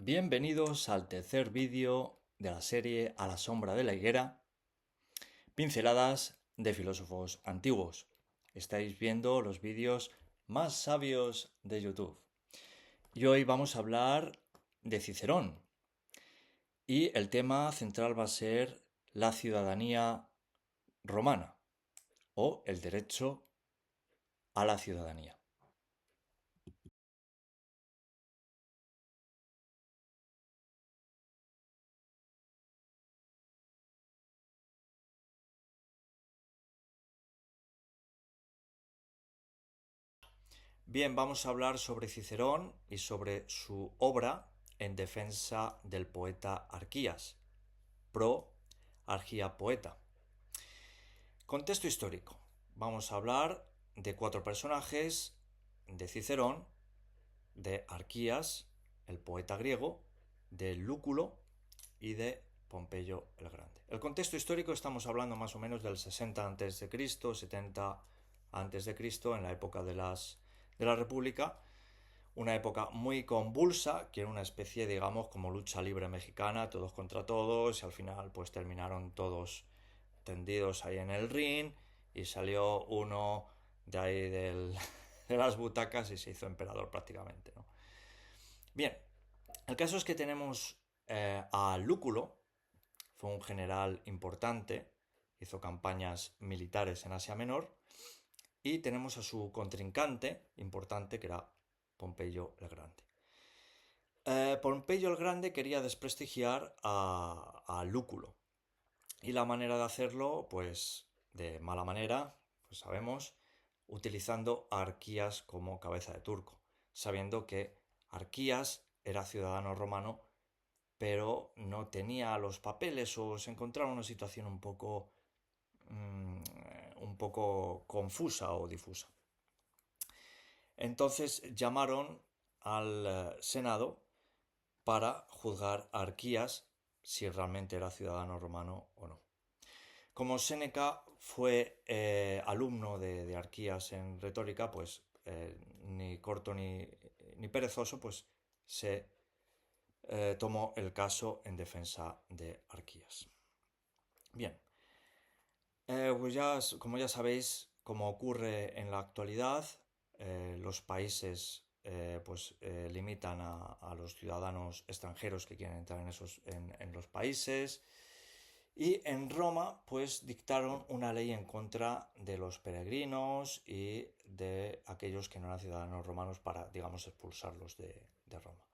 Bienvenidos al tercer vídeo de la serie A la sombra de la higuera, pinceladas de filósofos antiguos. Estáis viendo los vídeos más sabios de YouTube. Y hoy vamos a hablar de Cicerón. Y el tema central va a ser la ciudadanía romana o el derecho a la ciudadanía. Bien, vamos a hablar sobre Cicerón y sobre su obra en defensa del poeta Arquías, pro Argia Poeta. Contexto histórico. Vamos a hablar de cuatro personajes: de Cicerón, de Arquías, el poeta griego, de Lúculo y de Pompeyo el Grande. El contexto histórico, estamos hablando más o menos del 60 a.C., 70 a.C., en la época de la República, una época muy convulsa, que era una especie, digamos, como lucha libre mexicana, todos contra todos, y al final pues terminaron todos tendidos ahí en el ring y salió uno de ahí de las butacas y se hizo emperador prácticamente, ¿no? Bien, el caso es que tenemos a Lúculo. Fue un general importante, hizo campañas militares en Asia Menor, y tenemos a su contrincante importante, que era Pompeyo el Grande. Pompeyo el Grande quería desprestigiar a Lúculo, y la manera de hacerlo, pues de mala manera, pues sabemos, utilizando a Arquías como cabeza de turco, sabiendo que Arquías era ciudadano romano, pero no tenía los papeles o se encontraba en una situación un poco confusa o difusa. Entonces llamaron al Senado para juzgar a Arquías si realmente era ciudadano romano o no. Como Séneca fue alumno de Arquías en retórica, pues ni corto ni perezoso, pues se tomó el caso en defensa de Arquías. Bien, pues ya, como ya sabéis, como ocurre en la actualidad, los países limitan a los ciudadanos extranjeros que quieren entrar en los países. Y en Roma, pues dictaron una ley en contra de los peregrinos y de aquellos que no eran ciudadanos romanos para, digamos, expulsarlos de Roma.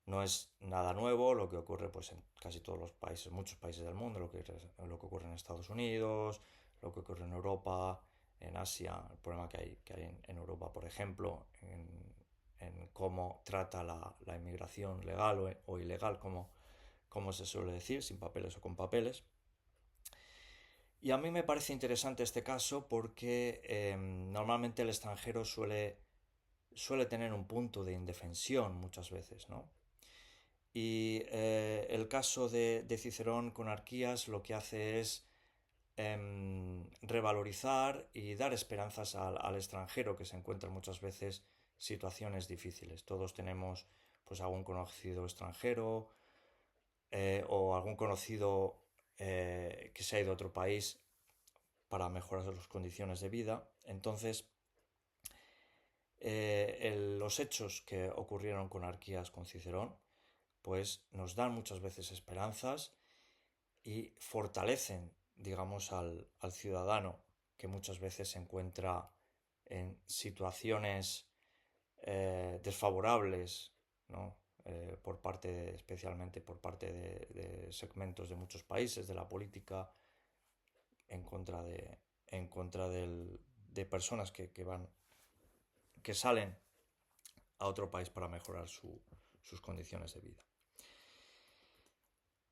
No es nada nuevo lo que ocurre pues en casi todos los países, muchos países del mundo, lo que ocurre en Estados Unidos, lo que ocurre en Europa, en Asia, el problema que hay en Europa, por ejemplo, en cómo trata la inmigración legal o ilegal, como se suele decir, sin papeles o con papeles. Y a mí me parece interesante este caso porque normalmente el extranjero suele tener un punto de indefensión muchas veces, ¿no? Y el caso de Cicerón con Arquías lo que hace es revalorizar y dar esperanzas al extranjero que se encuentra muchas veces situaciones difíciles. Todos tenemos pues algún conocido extranjero o algún conocido que se ha ido a otro país para mejorar sus condiciones de vida. Entonces, los hechos que ocurrieron con Arquías, con Cicerón, pues nos dan muchas veces esperanzas y fortalecen, digamos, al ciudadano que muchas veces se encuentra en situaciones desfavorables, ¿no? Especialmente por parte de segmentos de muchos países, de la política, en contra de personas que salen a otro país para mejorar sus condiciones de vida.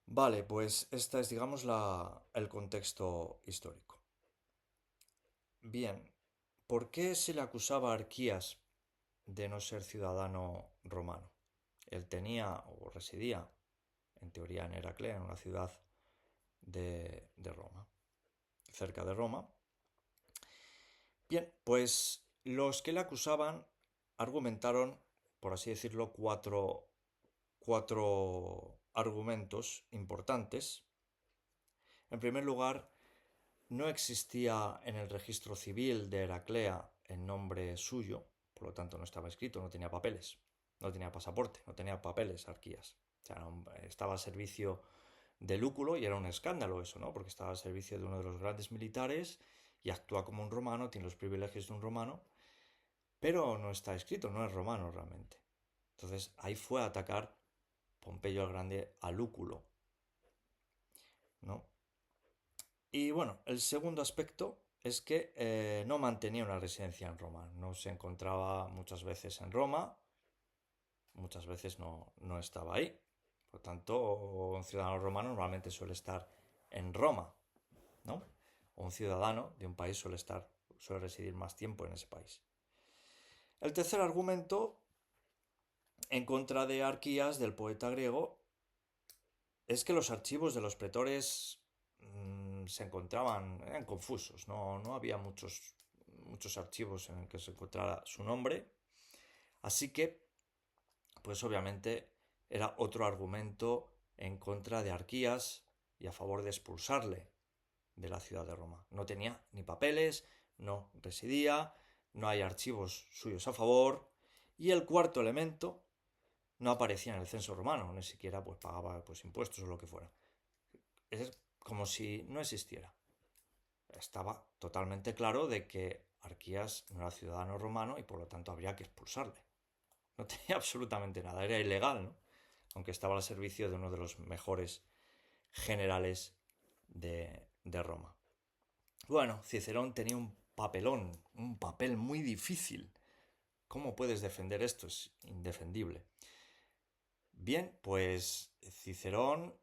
Vale, pues este es, digamos, el contexto histórico. Bien, ¿por qué se le acusaba a Arquías de no ser ciudadano romano? Él tenía o residía, en teoría, en Heraclea, en una ciudad de Roma, cerca de Roma. Bien, pues los que le acusaban argumentaron, por así decirlo, 4 argumentos importantes. En primer lugar, no existía en el registro civil de Heraclea el nombre suyo, por lo tanto no estaba escrito, no tenía papeles, no tenía pasaporte, no tenía papeles Arquías. O sea, estaba al servicio de Lúculo y era un escándalo eso, ¿no? Porque estaba al servicio de uno de los grandes militares y actúa como un romano, tiene los privilegios de un romano, pero no está escrito, no es romano realmente. Entonces ahí fue a atacar Pompeyo el Grande a Lúculo, ¿no? Y bueno, el segundo aspecto es que no mantenía una residencia en Roma, no se encontraba muchas veces en Roma, muchas veces no estaba ahí. Por lo tanto, un ciudadano romano normalmente suele estar en Roma, ¿no? O un ciudadano de un país suele residir más tiempo en ese país. El tercer argumento en contra de Arquías, del poeta griego, es que los archivos de los pretores eran confusos, no había muchos archivos en los que se encontrara su nombre, así que, pues obviamente, era otro argumento en contra de Arquías y a favor de expulsarle de la ciudad de Roma. No tenía ni papeles, no residía, no hay archivos suyos a favor, y el cuarto elemento no aparecía en el censo romano, ni siquiera pues pagaba pues impuestos o lo que fuera. Es como si no existiera. Estaba totalmente claro de que Arquías no era ciudadano romano y por lo tanto habría que expulsarle. No tenía absolutamente nada, era ilegal, ¿no? Aunque estaba al servicio de uno de los mejores generales de Roma. Bueno, Cicerón tenía un papelón, un papel muy difícil. ¿Cómo puedes defender esto? Es indefendible. Bien, pues Cicerón,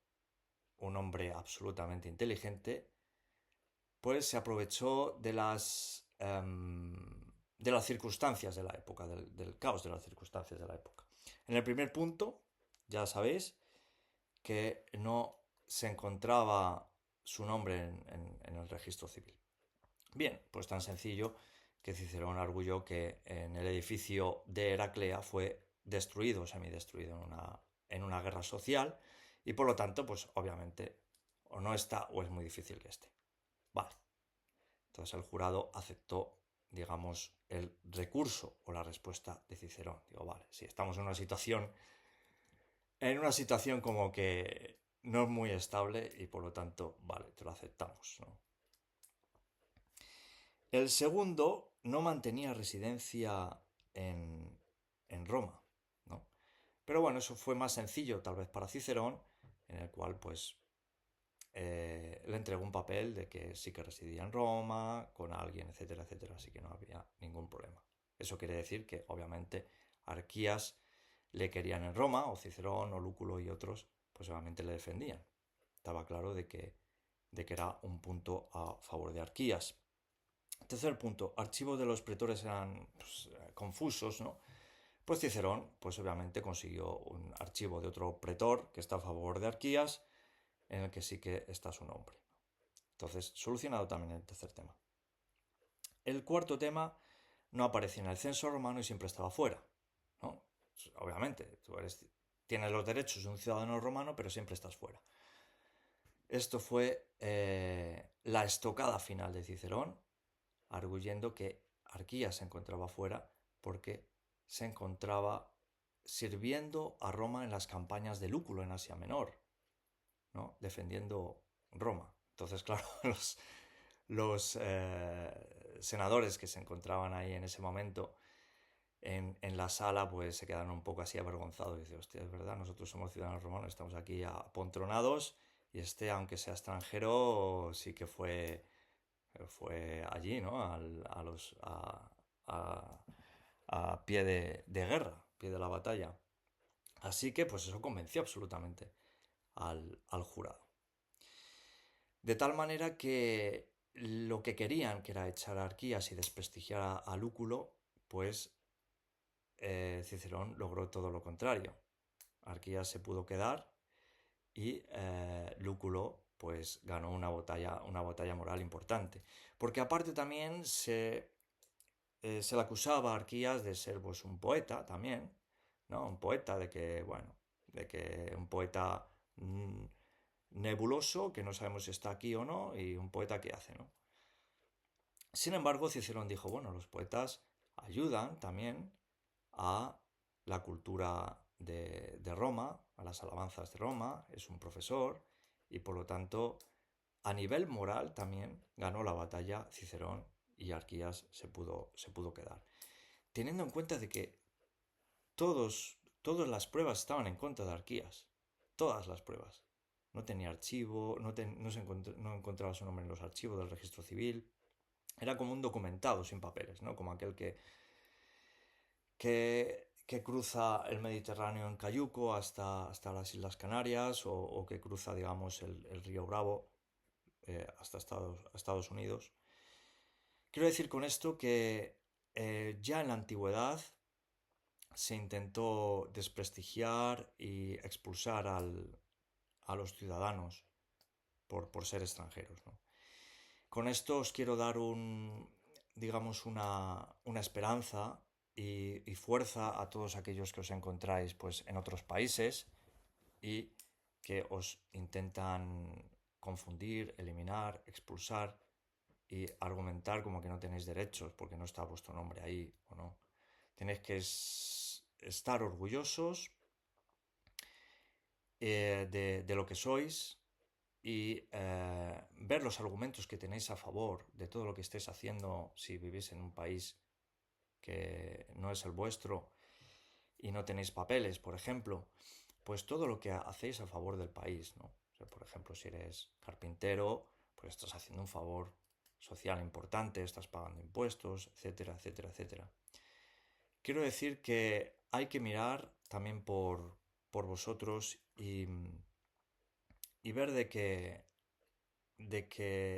un hombre absolutamente inteligente, pues se aprovechó de las circunstancias de la época, del caos de las circunstancias de la época. En el primer punto, ya sabéis que no se encontraba su nombre en el registro civil. Bien, pues tan sencillo que Cicerón arguyó que en el edificio de Heraclea fue destruido, semidestruido en una guerra social y por lo tanto, pues obviamente o no está o es muy difícil que esté. Vale. Entonces el jurado aceptó, digamos, el recurso o la respuesta de Cicerón. Digo, vale, si estamos en una situación como que no es muy estable y por lo tanto, vale, te lo aceptamos, ¿no? El segundo no mantenía residencia en Roma, ¿no? Pero bueno, eso fue más sencillo tal vez para Cicerón, en el cual pues le entregó un papel de que sí que residía en Roma, con alguien, etcétera, etcétera, así que no había ningún problema. Eso quiere decir que obviamente Arquías le querían en Roma, o Cicerón, o Lúculo y otros, pues obviamente le defendían. Estaba claro de que era un punto a favor de Arquías. Tercer punto, archivos de los pretores eran pues, confusos, ¿no? Pues Cicerón, pues obviamente consiguió un archivo de otro pretor que está a favor de Arquías, en el que sí que está su nombre. Entonces, solucionado también el tercer tema. El cuarto tema no aparecía en el censo romano y siempre estaba fuera, ¿no? Obviamente, tienes los derechos de un ciudadano romano, pero siempre estás fuera. Esto fue la estocada final de Cicerón, arguyendo que Arquías se encontraba fuera porque se encontraba sirviendo a Roma en las campañas de Lúculo en Asia Menor, ¿no? Defendiendo Roma. Entonces, claro, los senadores que se encontraban ahí en ese momento en la sala, pues se quedaron un poco así avergonzados. Y dicen, hostia, es verdad, nosotros somos ciudadanos romanos, estamos aquí apontronados y aunque sea extranjero, sí que fue allí, ¿no? A pie de guerra, pie de la batalla. Así que, pues eso convenció absolutamente al jurado. De tal manera que lo que querían, que era echar a Arquías y desprestigiar a Lúculo, pues Cicerón logró todo lo contrario. Arquías se pudo quedar y Lúculo pues ganó una batalla moral importante. Porque aparte también se le acusaba a Arquías de ser pues un poeta también, ¿no? Un poeta de que, bueno, de que un poeta nebuloso, que no sabemos si está aquí o no, y un poeta que hace, ¿no? Sin embargo, Cicerón dijo, bueno, los poetas ayudan también a la cultura de Roma, a las alabanzas de Roma, es un profesor, y por lo tanto, a nivel moral también ganó la batalla Cicerón y Arquías se pudo quedar. Teniendo en cuenta de que todas las pruebas estaban en contra de Arquías, todas las pruebas. No tenía archivo, no encontraba su nombre en los archivos del registro civil. Era como un documentado sin papeles, ¿no? Como aquel que cruza el Mediterráneo en cayuco hasta las Islas Canarias o que cruza, digamos, el río Bravo hasta Estados Unidos. Quiero decir con esto que ya en la antigüedad se intentó desprestigiar y expulsar a los ciudadanos por ser extranjeros, ¿no? Con esto os quiero dar digamos, una esperanza y fuerza a todos aquellos que os encontráis pues, en otros países y que os intentan confundir, eliminar, expulsar y argumentar como que no tenéis derechos porque no está vuestro nombre ahí o no. Tenéis que estar orgullosos de lo que sois y ver los argumentos que tenéis a favor de todo lo que estéis haciendo si vivís en un país que no es el vuestro y no tenéis papeles, por ejemplo, pues todo lo que hacéis a favor del país, ¿no? O sea, por ejemplo, si eres carpintero, pues estás haciendo un favor social importante, estás pagando impuestos, etcétera, etcétera, etcétera. Quiero decir que hay que mirar también por vosotros y ver de que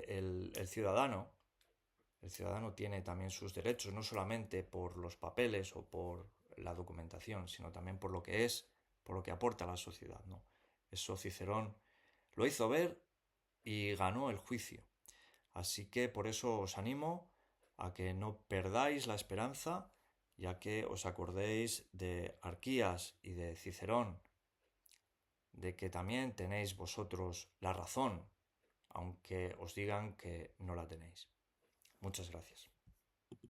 el ciudadano tiene también sus derechos, no solamente por los papeles o por la documentación, sino también por lo que es, por lo que aporta a la sociedad, ¿no? Eso Cicerón lo hizo ver y ganó el juicio. Así que por eso os animo a que no perdáis la esperanza, ya que os acordéis de Arquías y de Cicerón, de que también tenéis vosotros la razón, aunque os digan que no la tenéis. Muchas gracias.